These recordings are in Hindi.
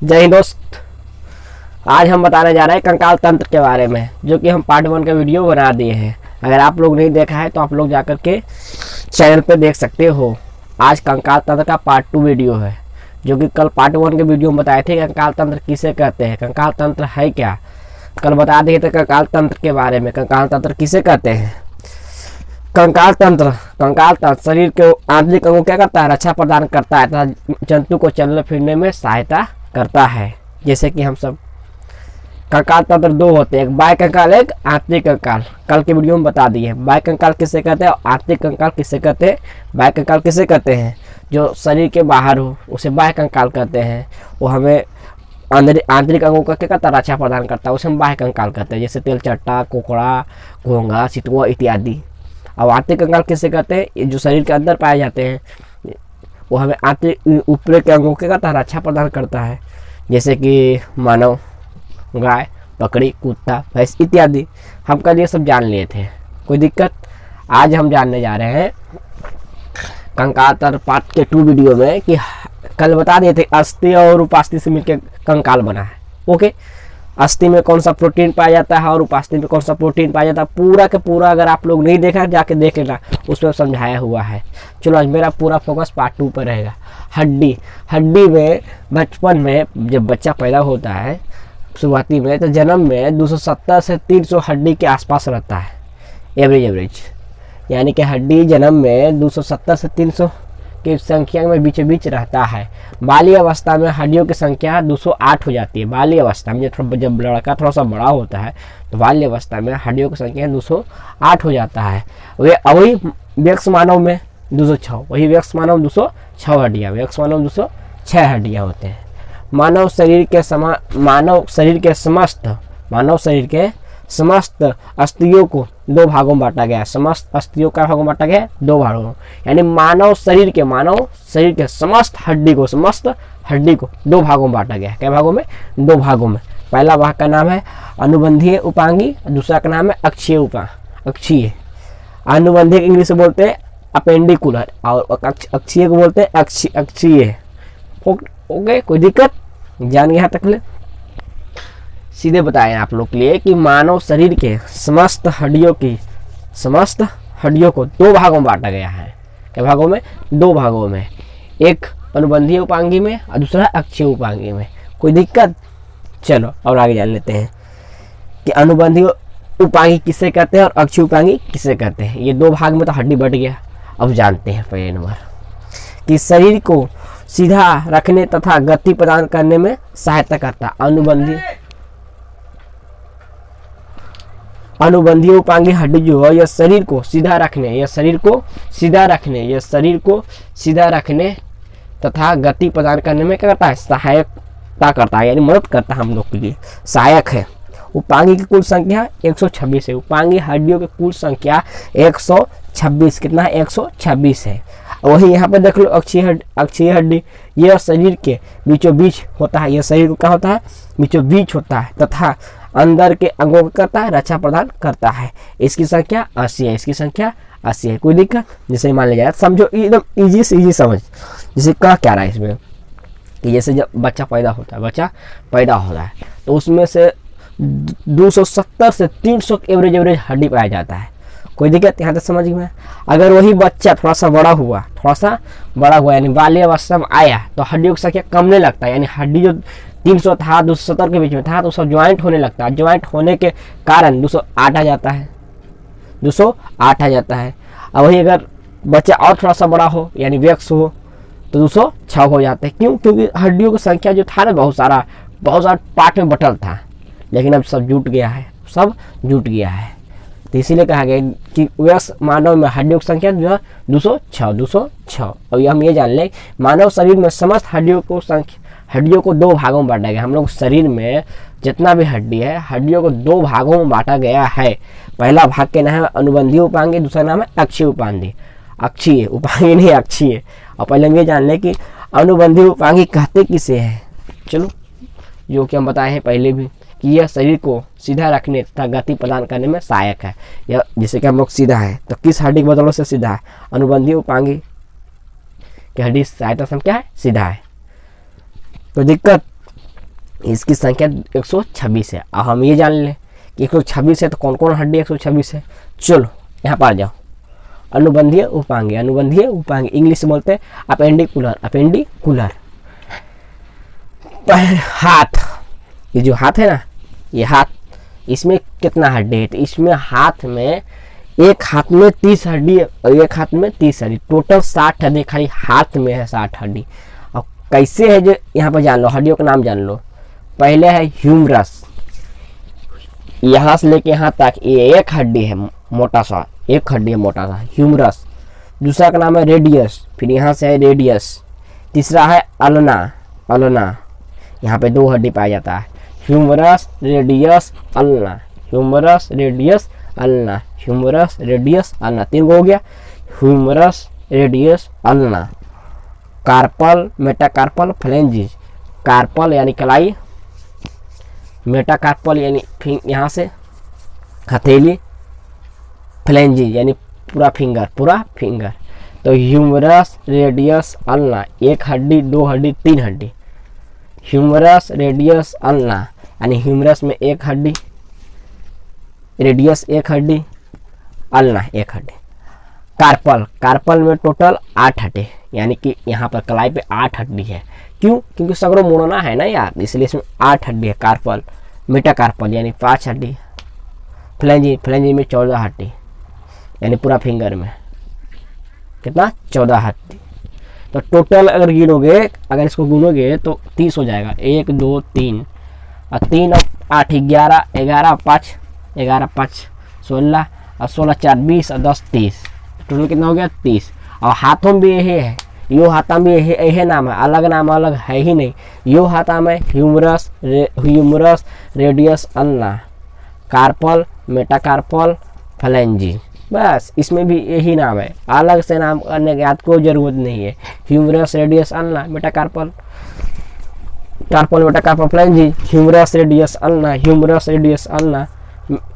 जय हिंद दोस्त। आज हम बताने जा रहे हैं कंकाल तंत्र के बारे में, जो कि हम पार्ट 1 का वीडियो बना दिए हैं। अगर आप लोग नहीं देखा है तो आप लोग जाकर के चैनल पे देख सकते हो। आज कंकाल तंत्र का पार्ट 2 वीडियो है, जो कि कल पार्ट 1 के वीडियो में बताए थे कंकाल तंत्र किसे कहते हैं, कंकाल तंत्र है क्या। कल बता दिए थे कंकाल तंत्र के बारे में, कंकाल तंत्र किसे कहते हैं। कंकाल तंत्र शरीर के आंतरिक अंगों क्या करता है, रक्षा प्रदान करता है तथा जंतु को चलने फिरने में सहायता करता है। जैसे कि हम सब कंकाल तंत्र दो होते हैं, एक बाह्य कंकाल, एक आंतरिक कंकाल। कल के वीडियो में बता दिए बाह्य कंकाल किसे कहते हैं और आंतरिक कंकाल किसे कहते हैं। बाह्य कंकाल किसे कहते हैं, जो शरीर के बाहर हो उसे बाह्य कंकाल कहते हैं। वो हमें आंतरिक अंगों का क्या करता है, रक्षा प्रदान करता है, उसे हम बाह्य कंकाल कहते हैं। जैसे तेलचट्टा, कोकड़ा, घोंगा, सितुआ इत्यादि। अब आंतरिक कंकाल किसे कहते हैं, ये जो शरीर के अंदर पाए जाते हैं, वो हमें आंतरिक ऊपरी के अंगों के कहता है, रक्षा प्रदान करता है। जैसे कि मानव, गाय, बकरी, कुत्ता, भैंस इत्यादि। हम कल ये सब जान लिए थे, कोई दिक्कत। आज हम जानने जा रहे हैं कंकाल तंत्र पार्ट के 2 वीडियो में कि कल बता दिए थे अस्थि और उपास्थि से मिलकर कंकाल बना है। ओके, अस्थि में कौन सा प्रोटीन पाया जाता है और उपास्थि में कौन सा प्रोटीन पाया जाता है, पूरा का पूरा अगर आप लोग नहीं देखा जाके देख लेना, उसमें समझाया हुआ है। चलो आज मेरा पूरा फोकस पार्ट 2 पर रहेगा। हड्डी में बचपन में जब बच्चा पैदा होता है शुरुआती में, तो जन्म में 270 से 300 हड्डी के आसपास रहता है एवरेज। यानी कि हड्डी जन्म में 270 से 300 की संख्या में बीच रहता है। बाल्य अवस्था में हड्डियों की संख्या 208 हो जाती है। बाल्य अवस्था में जब लड़का थोड़ा सा बड़ा होता है तो बाल्य अवस्था में हड्डियों की संख्या 208 हो जाता है। वही वयस्क मानव में 206, वही वयस्क मानव 206 हड्डियाँ, वयस्क मानव 206 हड्डियाँ होते हैं। मानव शरीर के समस्त अस्थियों को 2 भागों में बांटा गया है। समस्त अस्थियों का भागों में बांटा गया है 2 भागों में। यानी मानव शरीर के समस्त हड्डी को 2 भागों में बांटा गया है। क्या भागों में? 2 भागों में। पहला भाग का नाम है अनुबंधीय उपांगी, दूसरा का नाम है अक्षीय। अनुबंधीय इंग्लिश में बोलते हैं अपेंडिकुलर और अक्षीय को बोलते हैं अक्षीय। ओके, कोई दिक्कत? जान यहाँ तक ले सीधे बताएं आप लोग के लिए कि मानव शरीर के समस्त हड्डियों को 2 भागों में बांटा गया है। क्या भागों में? 2 भागों में। एक अनुबंधीय उपांगी में और दूसरा अक्षीय उपांगी में। कोई दिक्कत? चलो और आगे जान लेते हैं कि अनुबंधीय उपांगी किसे कहते हैं और अक्षीय उपांगी किसे कहते हैं। ये 2 भाग में तो हड्डी बढ़ गया। अब जानते हैं पहले नंबर कि शरीर को सीधा रखने तथा गति प्रदान करने में सहायता करता है। अनुबंधीय उपांगी हड्डी जो है, यह शरीर को सीधा रखने तथा गति प्रदान करने में क्या करता है, सहायता करता है, यानी मदद करता है हम लोग के लिए, सहायक है। उपांगी की कुल संख्या 126 है। उपांगी हड्डियों की कुल संख्या 126, कितना है? 126 है। वही यहाँ पे देख लो अक्षीय हड्डी, यह शरीर के बीचों बीच होता है। यह शरीर को क्या होता है? बीचों बीच होता है तथा अंदर के अंगों को करता है, रक्षा प्रदान करता है। इसकी संख्या 80 है। कोई दिक्कत? जैसे मान लिया जाए, समझो एकदम इजी समझ। जैसे क्या रहा है इसमें कि जैसे जब बच्चा पैदा होता है तो उसमें से 270 से 300 एवरेज हड्डी पाया जाता है। कोई दिक्कत यहाँ तक समझ में? अगर वही बच्चा थोड़ा सा बड़ा हुआ यानी बाल्य अवस्था में आया तो हड्डियों की संख्या कमने लगता है। यानी हड्डी जो 300 था 270 के बीच में था तो सब ज्वाइंट होने लगता है। ज्वाइंट होने के कारण 208 आ जाता है। और वही अगर बच्चा और थोड़ा सा बड़ा हो यानी वयस्क हो तो 206 हो जाते हैं। क्यों? क्योंकि हड्डियों की संख्या जो था ना बहुत सारा पार्ट में बटल था, लेकिन अब सब जुट गया है। तो इसीलिए कहा गया कि वयस्क मानव में हड्डियों की संख्या जो है 206। और हम ये जान लें, मानव शरीर में समस्त हड्डियों को 2 भागों में बांटा गया। हम लोग शरीर में जितना भी हड्डी है, हड्डियों को 2 भागों में बांटा गया है। पहला भाग के नाम है अनुबंधीय उपांगी, दूसरा नाम है अक्षीय उपांगी। और पहले हम ये जान लें कि अनुबंधीय उपांगी कहते किसे हैं। चलो, जो कि हम बताए हैं पहले भी कि यह शरीर को सीधा रखने तथा गति प्रदान करने में सहायक है। यह जैसे कि हम लोग सीधा है तो किस हड्डी के बदौलत से सीधा है? अनुबंधीय उपांगी की हड्डी सहायता से क्या है? सीधा है। तो दिक्कत इसकी संख्या 126 है। अब हम ये जान लें कि 126 है तो कौन कौन हड्डी 126 है। चलो यहाँ पर आ जाओ। अनुबंधीय उपांगीय, अनुबंधीय उपांगीय इंग्लिश से बोलते हैं अपेंडिकुलर, अपेंडिकुलर। हाथ, ये जो हाथ है ना, ये हाथ, इसमें कितना हड्डी है? तो इसमें हाथ में, एक हाथ में 30 हड्डी और एक हाथ में 30 हड्डी, टोटल 60 हड्डी खाली हाथ में है, 60 हड्डी। अब कैसे है जो यहाँ पर जान लो, हड्डियों का नाम जान लो। पहले है ह्यूमरस, यहाँ से लेके यहाँ तक ये एक हड्डी है मोटा सा, एक हड्डी है मोटा सा, ह्यूमरस। दूसरा का नाम है रेडियस, फिर यहाँ से है रेडियस। तीसरा है अल्ना, अल्ना, यहाँ पे 2 हड्डी पाया जाता है, humerus, radius, ulna, humerus, radius, ulna, humerus, radius, ulna. 3 हो गया, humerus, radius, ulna. Carpal, metacarpal, phalanges. Carpal यानी कलाई, मेटाकार्पल यानी यहाँ से हथेली, फ्लेंजिज यानी पूरा फिंगर, पूरा फिंगर। तो ह्यूमरस, रेडियस, अल्ना, 1 हड्डी, 2 हड्डी, 3 हड्डी। ह्यूमरस, रेडियस, अल्ना यानी ह्यूमरस में 1 हड्डी, रेडियस 1 हड्डी, अल्ना 1 हड्डी। कार्पल, कार्पल में टोटल 8 हड्डी, यानी कि यहाँ पर कलाई पे 8 हड्डी है। क्यों? क्योंकि सगरो मोड़ना है ना यार, इसलिए इसमें 8 हड्डी है। कार्पल, मेटाकार्पल यानी 5 हड्डी। फ्लेंजी, फ्लेंजी में 14 हड्डी, यानी पूरा फिंगर में कितना? 14 हड्डी। तो टोटल अगर गिनोगे, अगर इसको गिनोगे तो 30 हो जाएगा। 1 2 3 और 3 और 8 11, 11 5, 11 5 16 और 16 4 20 और 10 30, टोटल कितना हो गया? 30। और हाथों में भी यही है, यो हाथा में यही नाम है, अलग नाम अलग है ही नहीं। यो हाथा में humerus, humerus, radius, ulna, carpal, metacarpal, phalanges, बस इसमें भी यही नाम है, अलग से नाम करने की याद कोई जरूरत नहीं है। Humerus, radius, ulna, metacarpal, carpal, metacarpal, phalanges, humerus, radius, ulna, humerus, radius, ulna,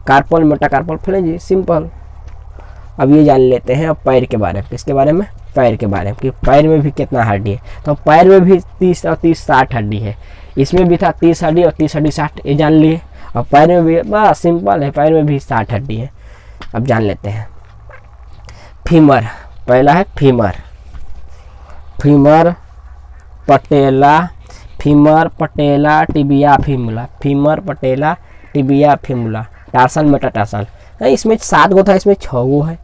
carpal, metacarpal, phalanges, simple. अब ये जान लेते हैं अब पैर के बारे में। किसके बारे में? पैर के बारे में, कि पैर में भी कितना हड्डी है। तो पैर में भी 30 और 30 60 हड्डी है। इसमें भी था 30 हड्डी और 30 हड्डी 60, ये जान लिए। और पैर में भी बस सिंपल है, पैर में भी 60 हड्डी है। अब जान लेते हैं फीमर। पहला है femur, femur, patella, femur, patella, tibia, फिमुला, femur, patella, tibia, fibula, tarsal, metatarsal. इसमें 7 गो था, इसमें 6 गो है,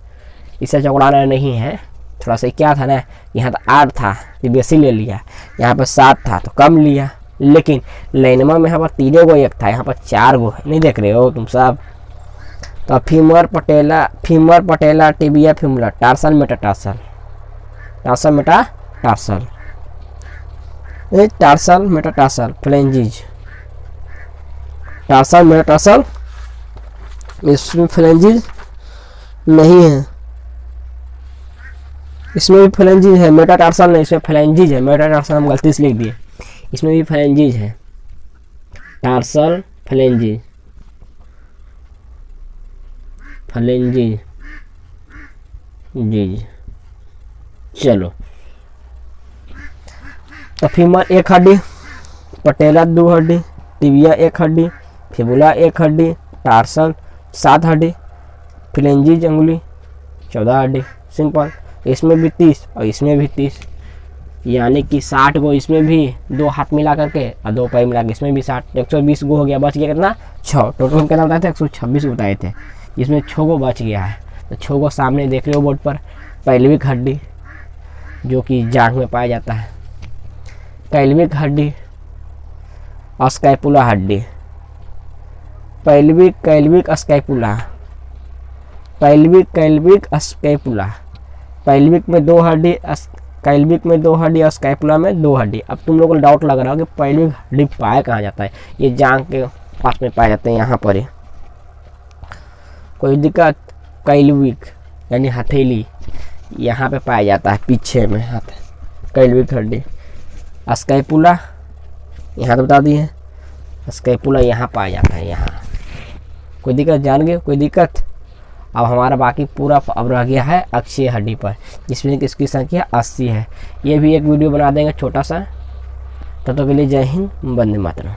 इसे चौड़ाना नहीं है। थोड़ा सा क्या था ना, यहाँ तो 8 था तो बेसी ले लिया, यहाँ पर 7 था तो कम लिया। लेकिन लाइनमा में यहाँ पर 3 गो 1 था, यहाँ पर 4 गो है, नहीं देख रहे हो तुम सब। तो femur, patella, femur, patella, tibia, fibula, tarsal, metatarsal, tarsal, metatarsal, tarsal, metatarsal, phalanges, tarsal, metatarsal. इसमें फ्लेंजिज नहीं है, इसमें भी फ्लेंजिज है, मेटाटार्सल नहीं, इसमें फ्लेंजिज है। मेटाटार्सल हम गलती से लिख दिए, इसमें भी फ्लेंजिज है, टार्सल, फ्लेंजिज, फ्लेंजिज जी। चलो, तो फीमर 1 हड्डी, पटेला 2 हड्डी, टिबिया 1 हड्डी, फिबुला 1 हड्डी, टार्सल 7 हड्डी, फ्लेंजिज अंगुली 14 हड्डी, सिंपल। इसमें भी 30 और इसमें भी 30, यानी कि 60 गो इसमें भी, 2 हाथ मिला करके और 2 पैर मिला के इसमें भी 60, 120 गो हो गया। बच गया कितना? 6। टोटल हम कितना बताए थे? 126 बताए थे, इसमें 6 गो बच गया है। तो 6 गो सामने देख रहे हो बोर्ड पर। पैल्विक हड्डी जो कि जांघ में पाया जाता है, पैल्विक हड्डी, स्कैपुला हड्डी, पैल्विक, कैल्विक, स्कैपुला, पैल्विक, कैल्विक, स्कैपुला। पैल्विक में 2 हड्डी, कैल्विक में 2 हड्डी और स्कैपुला में 2 हड्डी। अब तुम लोगों को डाउट लग रहा हो कि पैल्विक हड्डी पाया कहाँ जाता है? ये जांघ के पास में पाया जाते हैं, यहाँ पर ही। कोई दिक्कत? कैल्विक यानी हथेली, यहाँ पे पाया जाता है, पीछे में हाथ, कैल्विक हड्डी। स्कैपुला यहाँ तो बता दिए, स्कैपुला यहाँ पाया जाता है, यहाँ। कोई दिक्कत? जान गए? कोई दिक्कत? अब हमारा बाकी पूरा अब रह गया है अक्षीय हड्डी पर, जिसमें कि इसकी संख्या 80 है। ये भी एक वीडियो बना देंगे छोटा सा। तब तक के लिए जय हिंद, वंदे मातरम।